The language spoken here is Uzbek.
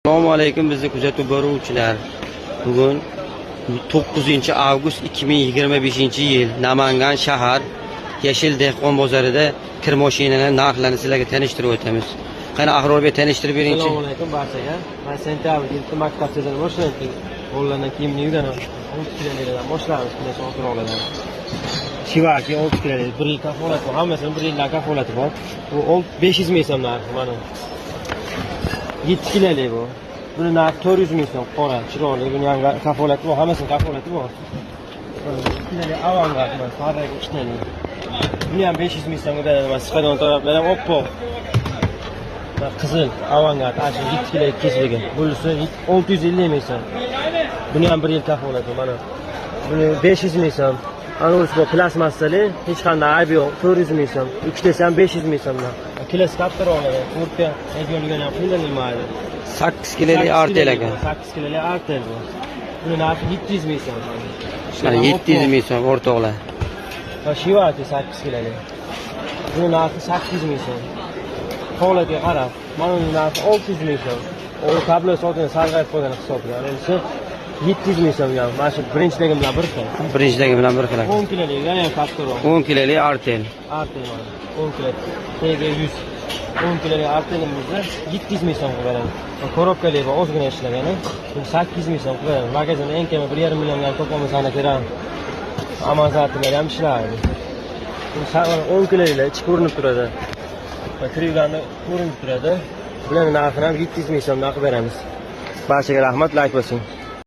Assalomu alaykum bizni kuzatib boruvchilar. Bugun 9-avgust 2025-yil Namangan shahar Yashil dehqon bozorida kir mashinalar narxlarini sizlarga tanishtirib o'tamiz. Qani Ahrorga tanishtirib bering-chi. Assalomu alaykum barchaga. Men sentabr yilda maktabdan boshlanib, qo'llardan kiyimni yuvganman. 10 kilolardan boshlaymiz, mana Ahrorlardan. Shivaki 10 kilolar, 1 yil kafolati bor. Hammasini 1 yil kafolati bor. Bu 500 ming so'm narxi mana. 7 kilolik bu. Buni narxi 400 ming so'm, qora, chiroyli, buni ham kafolati bor, hammasini kafolati bor. 2 kilolik avangard, mana farqi 2 kilolik. Buni ham 500 ming so'mga beramiz. Sifadan taraflar ham oppoq. Qizil avangard, asli 7 kilolik kesilgan. Bunisi 650 ming so'm. Buni ham 1 yil kafolati mana. Buni 500 ming so'm. Anus bu plasmasali, hech qanday aybi yo'q, 400 ming so'm. Ikkitasi ham 500 ming so'mdan. Kilos kattaroqlari, to'rtga egolgan ham qilinmaydi. 8 kilolik artel ekan. 8 kilolik artel bu. Buni narxi 700 ming so'm. Mana 700 ming so'm o'rtoqlar. Va Shivaki 8 kilolik. Buni narxi 800 ming so'm. Holatiga qarab, mana uning narxi 600 ming so'm. O tablo sotini sarg'ayib qolgan hisoblar. Endi 700 ming so'm ham. Mana shu birinchidagi bilan bir xil. Birinchidagi bilan bir xil. 10 kilolik, yana ham kattaroq. 10 kilolik artel. Artel mana. 10 kilolik. TG 100. 10 kilolik artelimizda 700 ming so'm beradi. Korobkali va ozgina ishlagani 800 ming so'm beradi. Magazin eng kami 1,5 milliondan to'plamini sana kerak. Amazonlar ham ishlaydi. Bu 10 kilolik ichi ko'rinib turadi. Va kirganda ko'rinib turadi. Bularning narxini ham 700 ming so'mdan qilib beramiz. Barchaga rahmat, like bosing.